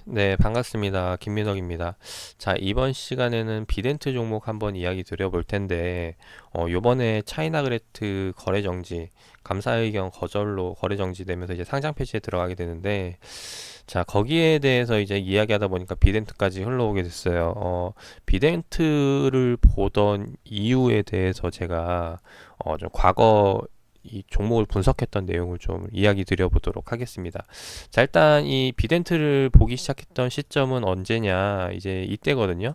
네, 반갑습니다. 김민혁입니다. 자, 이번 시간에는 비덴트 종목 한번 이야기 드려볼 텐데, 요번에 차이나그레트 거래 정지, 감사 의견 거절로 거래 정지되면서 이제 상장 폐지에 들어가게 되는데, 자, 거기에 대해서 이제 이야기하다 보니까 비덴트까지 흘러오게 됐어요. 비덴트를 보던 이유에 대해서 제가, 좀 과거 이 종목을 분석했던 내용을 좀 이야기 드려보도록 하겠습니다. 자, 일단 이 비덴트를 보기 시작했던 시점은 언제냐? 이제 이때거든요.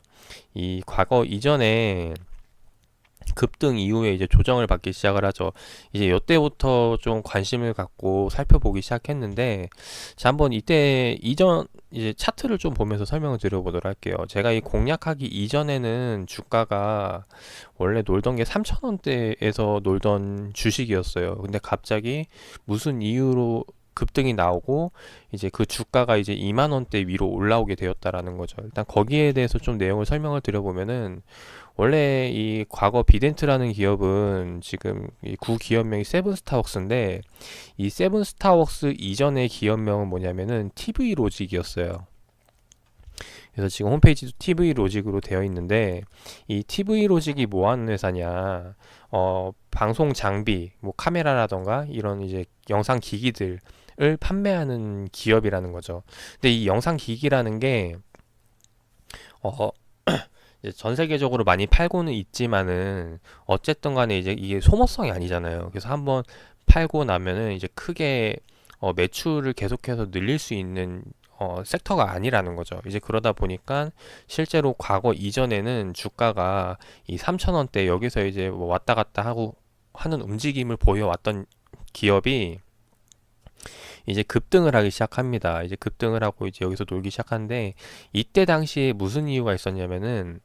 이 과거 이전에 급등 이후에 이제 조정을 받기 시작을 하죠. 이제 이때부터 좀 관심을 갖고 살펴보기 시작했는데, 자, 한번 이때 이전 이제 차트를 좀 보면서 설명을 드려보도록 할게요. 제가 이 공략하기 이전에는 주가가 원래 놀던 게 3,000원대에서 놀던 주식이었어요. 근데 갑자기 무슨 이유로 급등이 나오고 이제 그 주가가 이제 2만 원대 위로 올라오게 되었다라는 거죠. 일단 거기에 대해서 좀 내용을 설명을 드려보면은, 원래 이 과거 비덴트라는 기업은 지금 이 구 기업명이 세븐스타웍스인데, 이 세븐스타웍스 이전의 기업명은 뭐냐면은 TV 로직이었어요. 그래서 지금 홈페이지도 TV 로직으로 되어 있는데, 이 TV 로직이 뭐 하는 회사냐? 방송 장비, 뭐 카메라라던가 이런 이제 영상 기기들을 판매하는 기업이라는 거죠. 근데 이 영상 기기라는 게 어, 이제 전 세계적으로 많이 팔고는 있지만은 어쨌든 간에 이제 이게 소모성이 아니잖아요. 그래서 한번 팔고 나면은 이제 크게 매출을 계속해서 늘릴 수 있는 섹터가 아니라는 거죠. 이제 그러다 보니까 실제로 과거 이전에는 주가가 이 3,000원대 여기서 이제 뭐 왔다 갔다 하고 하는 움직임을 보여왔던 기업이 이제 급등을 하기 시작합니다. 이제 급등을 하고 이제 여기서 놀기 시작하는데, 이때 당시에 무슨 이유가 있었냐면은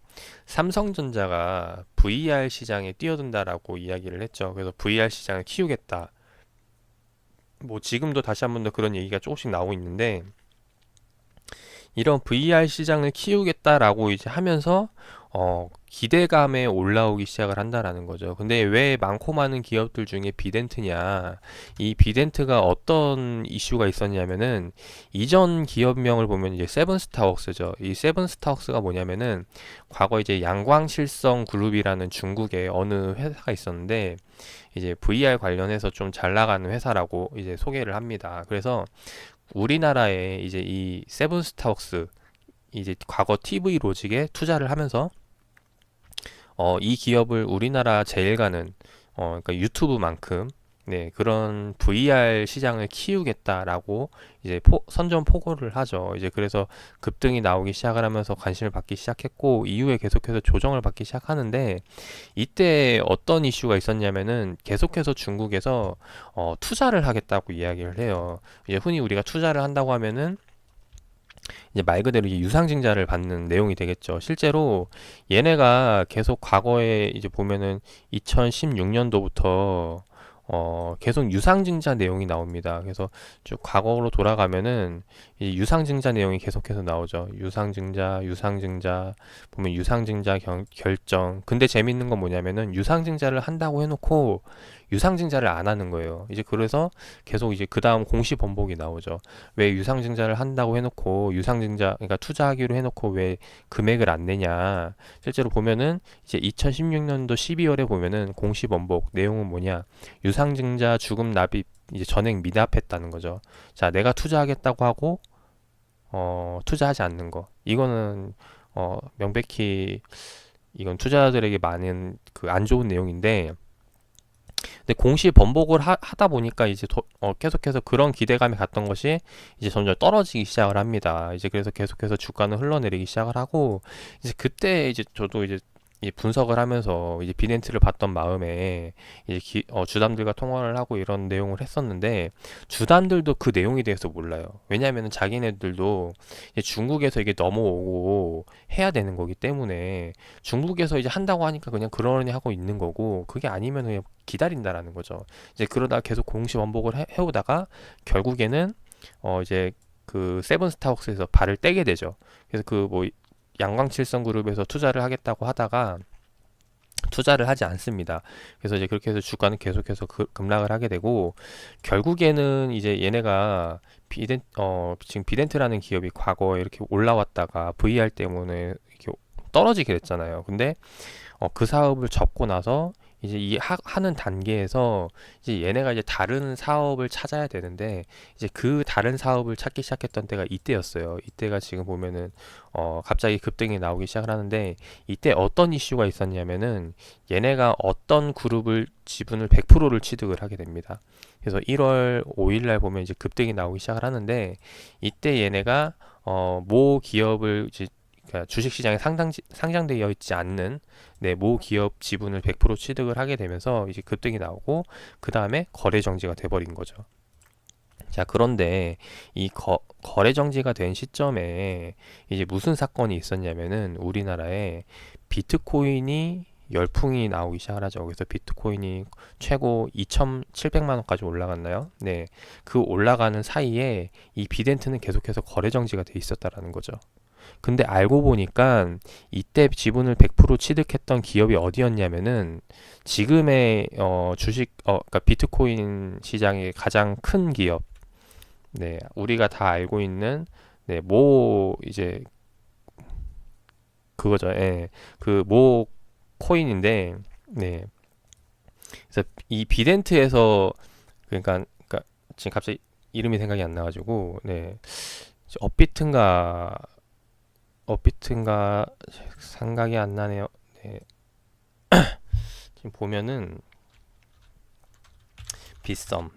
삼성전자가 VR 시장에 뛰어든다라고 이야기를 했죠. 그래서 VR 시장을 키우겠다. 뭐 지금도 다시 한번 더 그런 얘기가 조금씩 나오고 있는데, 이런 VR 시장을 키우겠다라고 이제 하면서 기대감에 올라오기 시작을 한다라는 거죠. 근데 왜 많고 많은 기업들 중에 비덴트냐? 이 비덴트가 어떤 이슈가 있었냐면은, 이전 기업명을 보면 이제 세븐스타웍스죠. 이 세븐스타웍스가 뭐냐면은 과거 이제 양광실성 그룹이라는 중국의 어느 회사가 있었는데, 이제 VR 관련해서 좀 잘 나가는 회사라고 이제 소개를 합니다. 그래서 우리나라에 이제 이 세븐스타웍스, 이제 과거 TV 로직에 투자를 하면서 이 기업을 우리나라 제일가는 그러니까 유튜브만큼, 네, 그런 VR 시장을 키우겠다라고 이제 선전포고를 하죠. 이제 그래서 급등이 나오기 시작을 하면서 관심을 받기 시작했고, 이후에 계속해서 조정을 받기 시작하는데, 이때 어떤 이슈가 있었냐면은 계속해서 중국에서 투자를 하겠다고 이야기를 해요. 이제 흔히 우리가 투자를 한다고 하면은 이제 말 그대로 이제 유상증자를 받는 내용이 되겠죠. 실제로 얘네가 계속 과거에 이제 보면은 2016년도부터 계속 유상증자 내용이 나옵니다. 그래서 쭉 과거로 돌아가면은 이 유상증자 내용이 계속해서 나오죠. 유상증자 보면 유상증자 결정. 근데 재밌는 건 뭐냐면은 유상증자를 한다고 해놓고 유상증자를 안 하는 거예요. 이제 그래서 계속 이제 그 다음 공시 번복이 나오죠. 왜 유상증자를 한다고 해놓고 유상증자, 그러니까 투자하기로 해놓고 왜 금액을 안 내냐? 실제로 보면은 이제 2016년도 12월에 보면은 공시 번복 내용은 뭐냐? 유상증자 주금 납입 이제 전액 미납했다는 거죠. 자, 내가 투자하겠다고 하고 투자하지 않는 거. 이거는 명백히 이건 투자자들에게 많은 그 안 좋은 내용인데, 근데 공시 번복을 다 보니까 이제 계속해서 그런 기대감이 갔던 것이 이제 점점 떨어지기 시작을 합니다. 이제 그래서 계속해서 주가는 흘러내리기 시작을 하고, 이제 그때 이제 저도 이제 이 분석을 하면서 이제 비덴트를 봤던 마음에 이제 주담들과 통화를 하고 이런 내용을 했었는데, 주담들도 그 내용에 대해서 몰라요. 왜냐하면 자기네들도 이제 중국에서 이게 넘어오고 해야 되는 거기 때문에, 중국에서 이제 한다고 하니까 그냥 그러려니 하고 있는 거고, 그게 아니면 그냥 기다린다라는 거죠. 이제 그러다 계속 공시 원복을 해오다가 결국에는 이제 그 세븐스타벅스에서 발을 떼게 되죠. 그래서 그 뭐 양광칠성 그룹에서 투자를 하겠다고 하다가 투자를 하지 않습니다. 그래서 이제 그렇게 해서 주가는 계속해서 급락을 하게 되고, 결국에는 이제 얘네가 지금 비덴트라는 기업이 과거에 이렇게 올라왔다가 VR 때문에 이렇게 떨어지게 됐잖아요. 근데 그 사업을 접고 나서 이제 하는 단계에서 이제 얘네가 이제 다른 사업을 찾아야 되는데, 이제 그 다른 사업을 찾기 시작했던 때가 이때였어요. 이때가 지금 보면은 갑자기 급등이 나오기 시작을 하는데, 이때 어떤 이슈가 있었냐면은 얘네가 어떤 그룹을 지분을 100%를 취득을 하게 됩니다. 그래서 1월 5일 날 보면 이제 급등이 나오기 시작을 하는데, 이때 얘네가 모 기업을 이제, 그러니까 주식시장에 상장되어 있지 않는 모 기업 지분을 100% 취득을 하게 되면서 이제 급등이 나오고, 그 다음에 거래 정지가 돼버린 거죠. 자, 그런데 이 거래 정지가 된 시점에 이제 무슨 사건이 있었냐면은, 우리나라에 비트코인이 열풍이 나오기 시작을 하죠. 그래서 비트코인이 최고 2,700만 원까지 올라갔나요? 네. 그 올라가는 사이에 이 비덴트는 계속해서 거래 정지가 돼 있었다라는 거죠. 근데 알고 보니까 이때 지분을 100% 취득했던 기업이 어디였냐면은, 지금의 그러니까 비트코인 시장의 가장 큰 기업, 우리가 다 알고 있는 이제 그거죠. 예. 그 모 코인인데, 그래서 이 비덴트에서, 그러니까 지금 갑자기 이름이 생각이 안 나가지고, 업비트인가 생각이 안 나네요. 네. 지금 보면은 빗썸,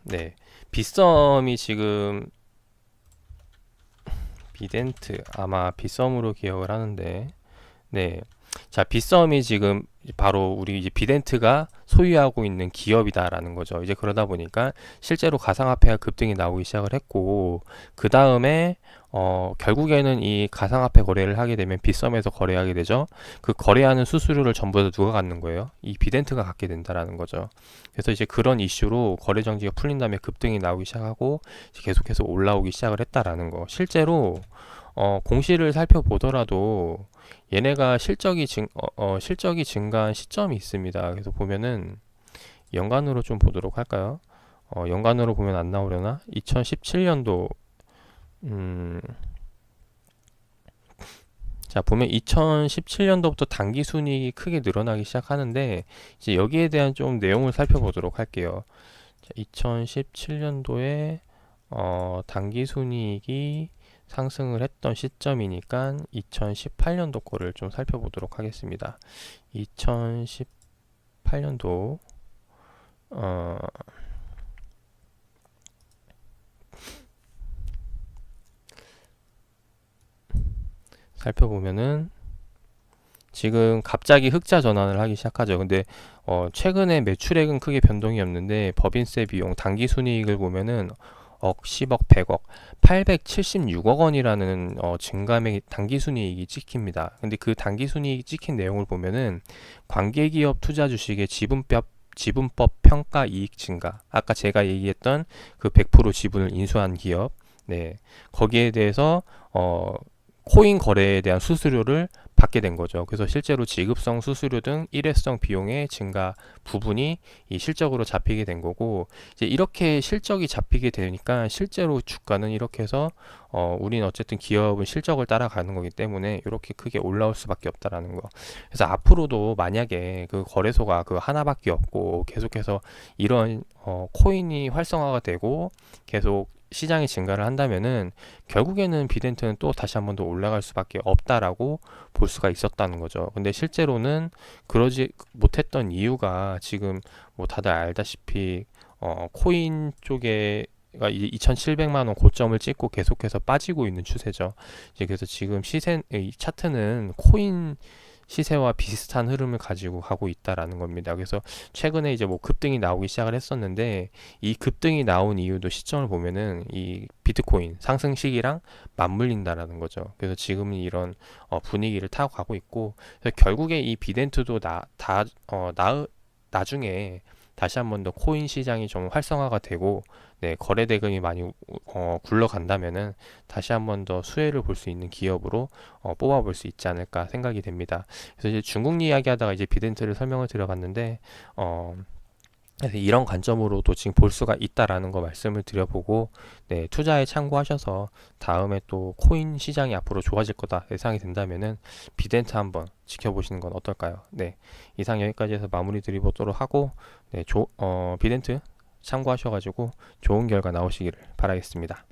빗썸이 지금 비덴트, 아마 빗썸으로 기억을 하는데, 자, 빗썸이 지금 바로 우리 이제 비덴트가 소유하고 있는 기업이다라는 거죠. 이제 그러다 보니까 실제로 가상화폐가 급등이 나오기 시작을 했고, 그 다음에 결국에는 이 가상화폐 거래를 하게 되면 빗썸에서 거래하게 되죠. 그 거래하는 수수료를 전부 다 누가 갖는 거예요? 이 비덴트가 갖게 된다라는 거죠. 그래서 이제 그런 이슈로 거래 정지가 풀린 다음에 급등이 나오기 시작하고, 이제 계속해서 올라오기 시작을 했다라는 거. 실제로 공시를 살펴보더라도 얘네가 실적이 증가한 시점이 있습니다. 그래서 보면은 연간으로 좀 보도록 할까요? 연간으로 보면 안 나오려나? 2017년도, 자, 보면 2017년도부터 당기 순이익이 크게 늘어나기 시작하는데, 이제 여기에 대한 좀 내용을 살펴보도록 할게요. 자, 2017년도에 당기 순이익이 상승을 했던 시점이니까 2018년도 거를 좀 살펴보도록 하겠습니다. 2018년도 살펴보면은 지금 갑자기 흑자 전환을 하기 시작하죠. 근데 최근에 매출액은 크게 변동이 없는데, 법인세 비용, 당기 순이익을 보면은 억, 10억, 100억, 876억 원이라는 증감액 당기순이익이 찍힙니다. 근데 그 당기순이익이 찍힌 내용을 보면은 관계기업 투자 주식의 지분법 평가 이익 증가, 아까 제가 얘기했던 그 100% 지분을 인수한 기업, 거기에 대해서 코인 거래에 대한 수수료를 받게 된 거죠. 그래서 실제로 지급성 수수료 등 일회성 비용의 증가 부분이 이 실적으로 잡히게 된 거고, 이제 이렇게 실적이 잡히게 되니까 실제로 주가는 이렇게 해서 우리는 어쨌든 기업은 실적을 따라가는 거기 때문에 이렇게 크게 올라올 수밖에 없다라는 거. 그래서 앞으로도 만약에 그 거래소가 그 하나밖에 없고 계속해서 이런 코인이 활성화가 되고 계속 시장이 증가를 한다면은, 결국에는 비덴트는 또 다시 한 번 더 올라갈 수밖에 없다라고 볼 수가 있었다는 거죠. 근데 실제로는 그러지 못했던 이유가, 지금 뭐 다들 알다시피 코인 쪽에 이제 2,700만 원 고점을 찍고 계속해서 빠지고 있는 추세죠. 이제 그래서 지금 이 차트는 코인 시세와 비슷한 흐름을 가지고 가고 있다라는 겁니다. 그래서 최근에 이제 뭐 급등이 나오기 시작을 했었는데, 이 급등이 나온 이유도 시점을 보면은 이 비트코인 상승 시기랑 맞물린다라는 거죠. 그래서 지금은 이런 분위기를 타고 가고 있고, 그래서 결국에 이 비덴트도 나중에 다시 한번 더 코인 시장이 좀 활성화가 되고 네, 거래 대금이 많이 굴러간다면은 다시 한번 더 수혜를 볼 수 있는 기업으로 뽑아볼 수 있지 않을까 생각이 됩니다. 그래서 이제 중국 이야기하다가 이제 비덴트를 설명을 드려봤는데 그래서 이런 관점으로도 지금 볼 수가 있다라는 거 말씀을 드려보고 네, 투자에 참고하셔서 다음에 또 코인 시장이 앞으로 좋아질 거다 예상이 된다면은 비덴트 한번 지켜보시는 건 어떨까요? 네, 이상 여기까지 해서 마무리 드리도록 하고 네, 비덴트 참고하셔가지고 좋은 결과 나오시기를 바라겠습니다.